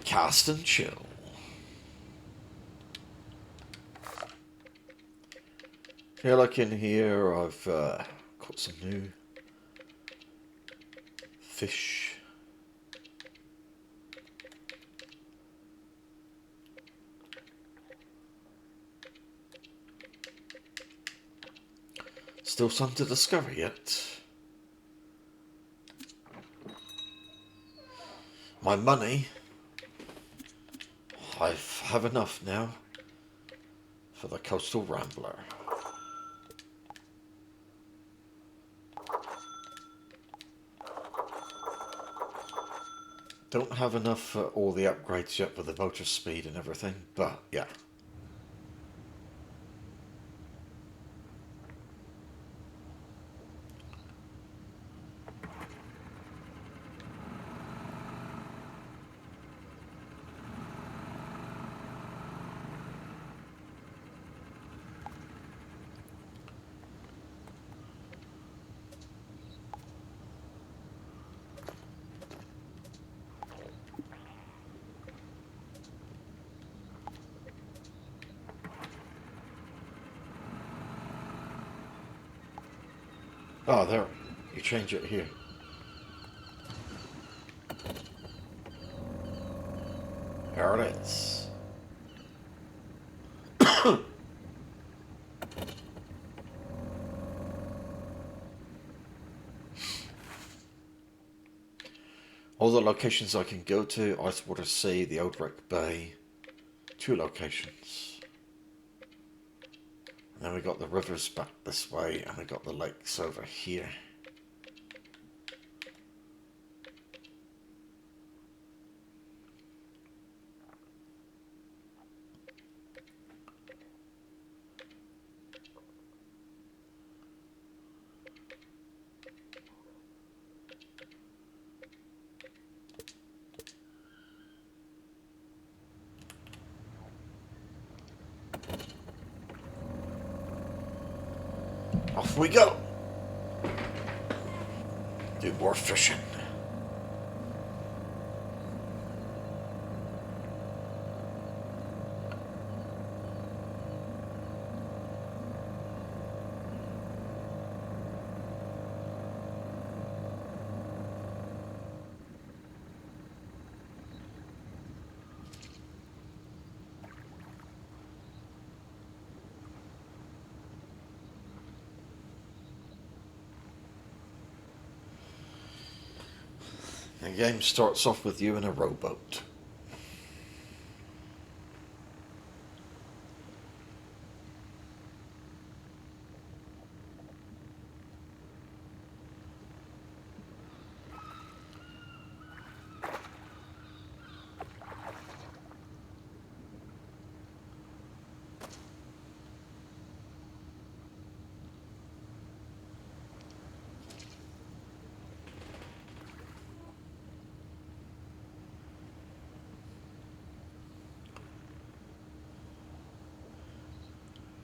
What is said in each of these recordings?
Cast and chill. Yeah, like in here, I've caught some new fish. Still some to discover yet. My money, I have enough now for the Coastal Rambler. Don't have enough for all the upgrades yet with the motor speed and everything, but yeah. Oh, there. You change it here. There it is. All the locations I can go to: Icewater Sea, the Old Wreck Bay. 2 locations. And then we got the rivers back this way, and we got the lakes over here. Off we go! Do more fishing. The game starts off with you in a rowboat.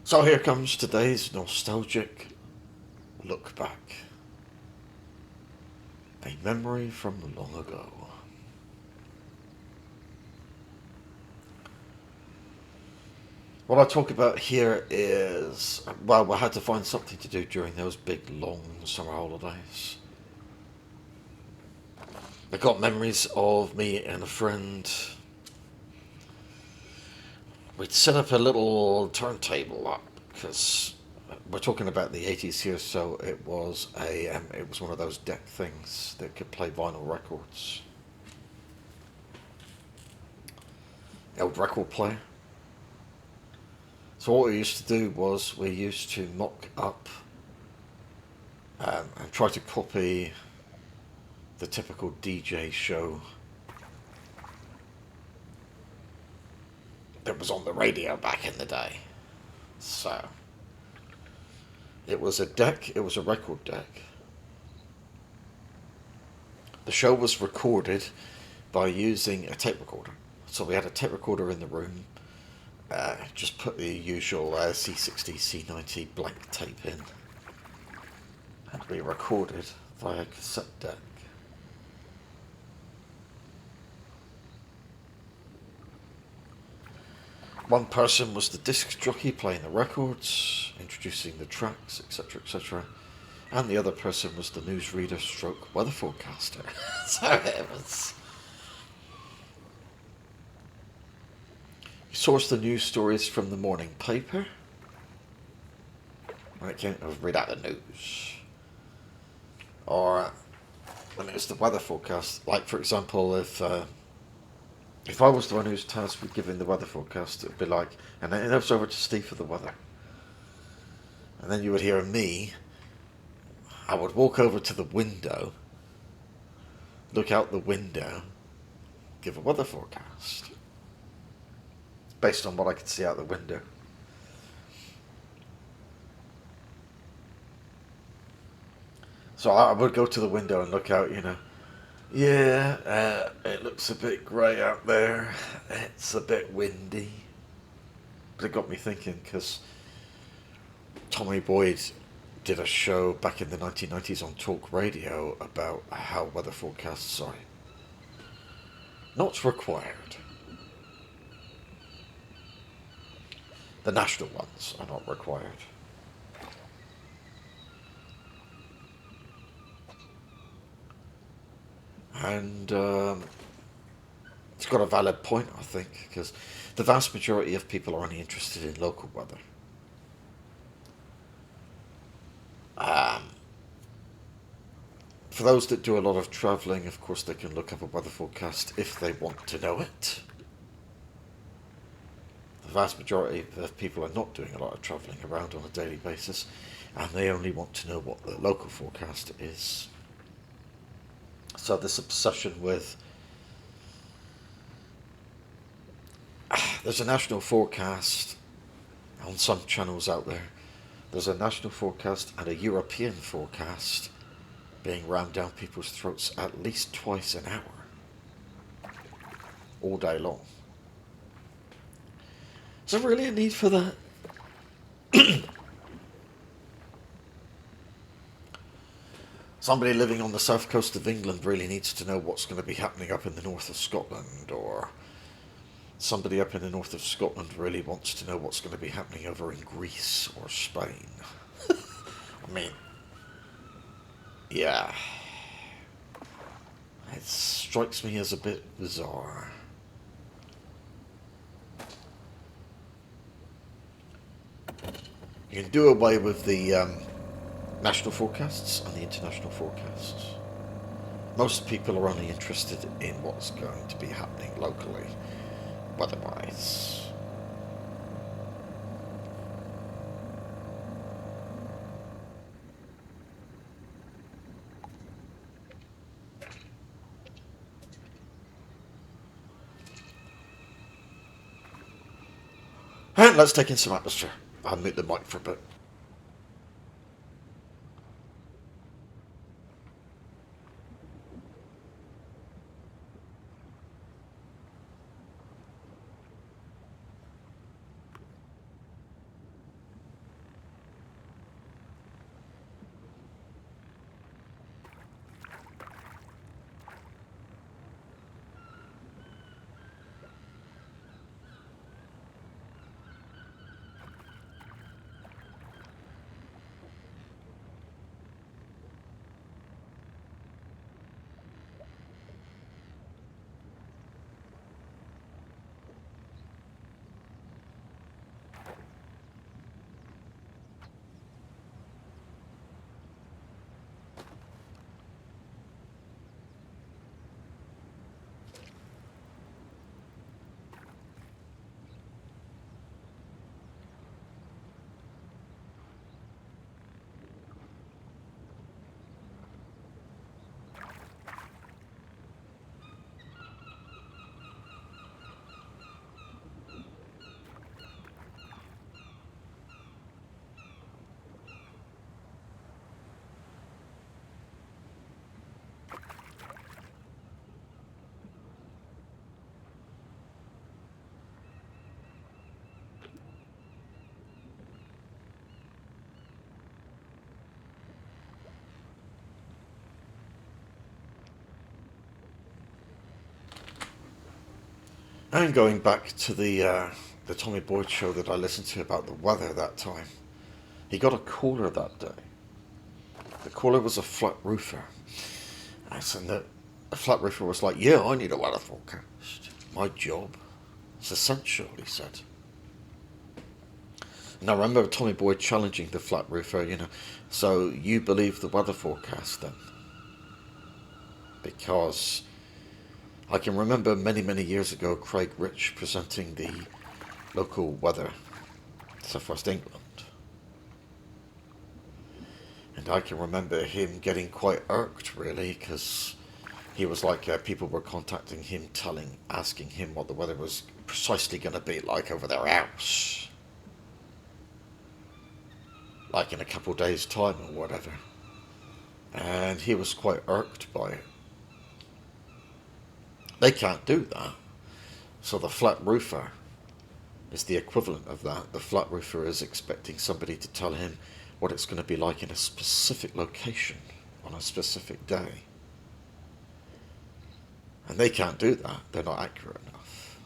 So here comes today's nostalgic look back. A memory from long ago. What I talk about here is, well, I had to find something to do during those big, long summer holidays. I got memories of me and a friend. We'd set up a little turntable up, because we're talking about the 80s here, so it was one of those deck things that could play vinyl records. Old record player. So what we used to do was we used to mock up and try to copy the typical DJ show that was on the radio back in the day. So it was a deck, it was a record deck. The show was recorded by using a tape recorder. So we had a tape recorder in the room. Just put the usual C60, C90 blank tape in, and we recorded via cassette deck. One person was the disc jockey playing the records, introducing the tracks, etc., etc. And the other person was the newsreader stroke weather forecaster. So it was... You source the news stories from the morning paper. When it came to read out the news. Or when it was the weather forecast, like for example, if I was the one who was tasked with giving the weather forecast, it would be like, and then it was over to Steve for the weather. And then you would hear me. I would walk over to the window, look out the window, give a weather forecast. Based on what I could see out the window. So I would go to the window and look out, Yeah, it looks a bit grey out there. It's a bit windy. But it got me thinking, because Tommy Boyd did a show back in the 1990s on talk radio about how weather forecasts are not required. The national ones are not required. And it's got a valid point, I think, because the vast majority of people are only interested in local weather. For those that do a lot of travelling, of course, they can look up a weather forecast if they want to know it. The vast majority of people are not doing a lot of travelling around on a daily basis, and they only want to know what the local forecast is. So this obsession with... There's a national forecast on some channels out there. There's a national forecast and a European forecast being rammed down people's throats at least twice an hour. All day long. Is there really a need for that? Somebody living on the south coast of England really needs to know what's going to be happening up in the north of Scotland, or somebody up in the north of Scotland really wants to know what's going to be happening over in Greece or Spain. I mean, yeah. It strikes me as a bit bizarre. You can do away with the national forecasts and the international forecasts. Most people are only interested in what's going to be happening locally, weather-wise. And let's take in some atmosphere. I'll mute the mic for a bit. And going back to the the Tommy Boyd show that I listened to about the weather that time, he got a caller that day. The caller was a flat roofer. And the flat roofer was like, yeah, I need a weather forecast. My job. It's essential, he said. And I remember Tommy Boyd challenging the flat roofer, so you believe the weather forecast then? Because I can remember many, many years ago Craig Rich presenting the local weather, South West England. And I can remember him getting quite irked, really, because he was like, people were contacting him, asking him what the weather was precisely going to be like over their house. Like in a couple of days' time or whatever. And he was quite irked by it. They can't do that. So the flat roofer is the equivalent of that. The flat roofer is expecting somebody to tell him what it's going to be like in a specific location on a specific day. And they can't do that. They're not accurate enough.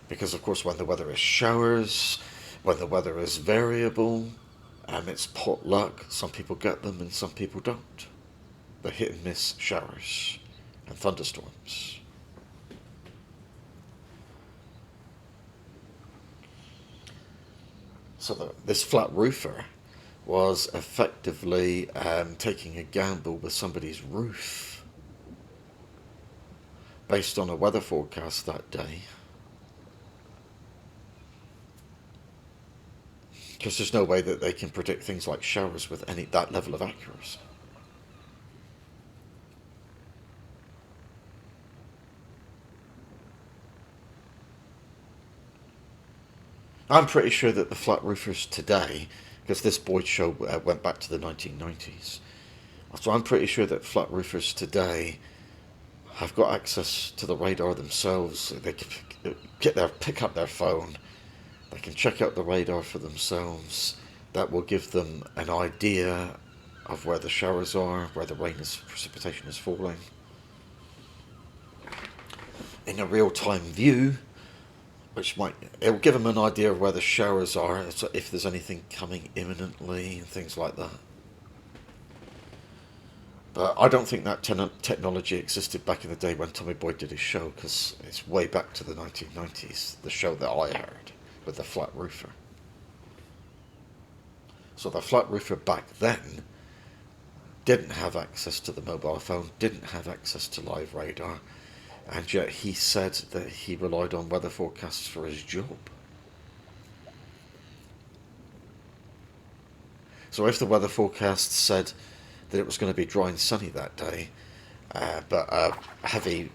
Because, of course, when the weather is showers, when the weather is variable, it's pot luck. Some people get them and some people don't. The hit and miss showers and thunderstorms. So this flat roofer was effectively taking a gamble with somebody's roof based on a weather forecast that day. Because there's no way that they can predict things like showers with that level of accuracy. I'm pretty sure that the flat roofers today, because this Boyd show went back to the 1990s, so I'm pretty sure that flat roofers today have got access to the radar themselves. They can pick up their phone, they can check out the radar for themselves. That will give them an idea of where the showers are, where the precipitation is falling. In a real-time view, it will give them an idea of where the showers are, if there's anything coming imminently, and things like that. But I don't think that technology existed back in the day when Tommy Boyd did his show, because it's way back to the 1990s, the show that I heard with the flat roofer. So the flat roofer back then didn't have access to the mobile phone, didn't have access to live radar, and yet he said that he relied on weather forecasts for his job. So if the weather forecast said that it was going to be dry and sunny that day, but a heavy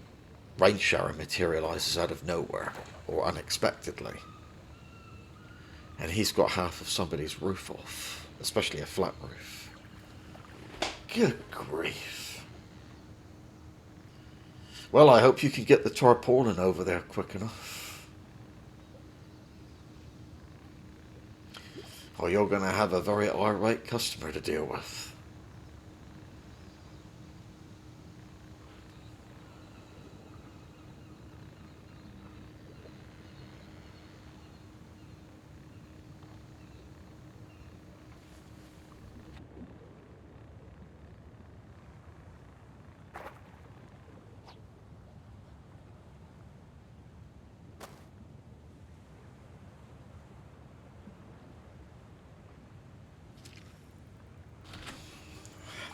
rain shower materialises out of nowhere or unexpectedly, and he's got half of somebody's roof off, especially a flat roof. Good grief. Well, I hope you can get the tarpaulin over there quick enough, or you're going to have a very irate customer to deal with.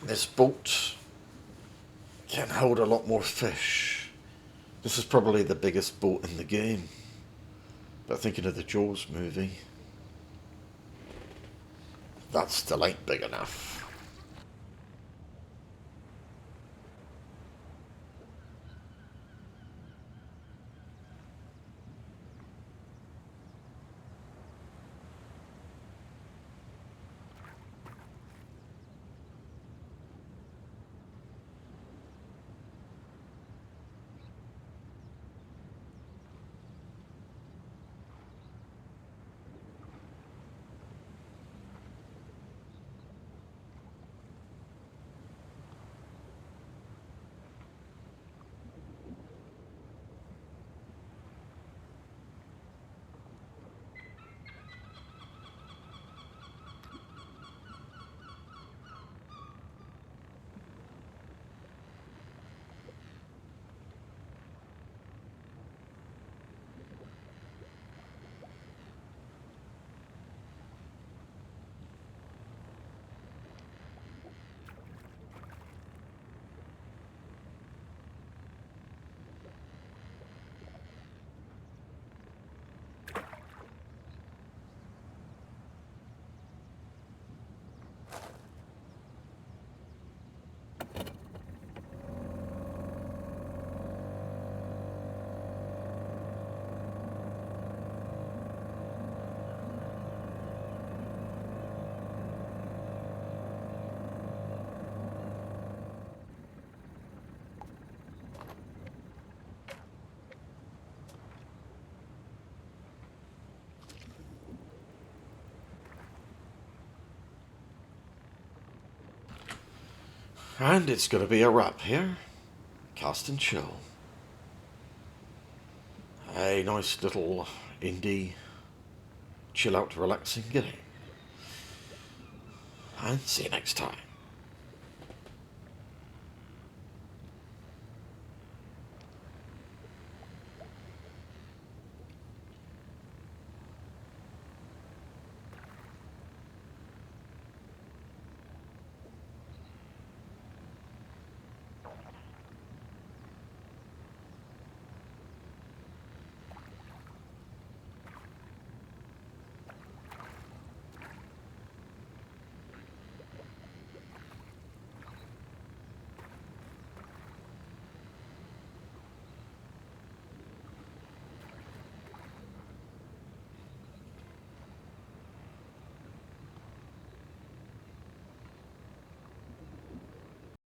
This boat can hold a lot more fish. This is probably the biggest boat in the game. But thinking of the Jaws movie, that still ain't big enough. And it's going to be a wrap here. Cast and chill. A nice little indie chill out relaxing game. And see you next time.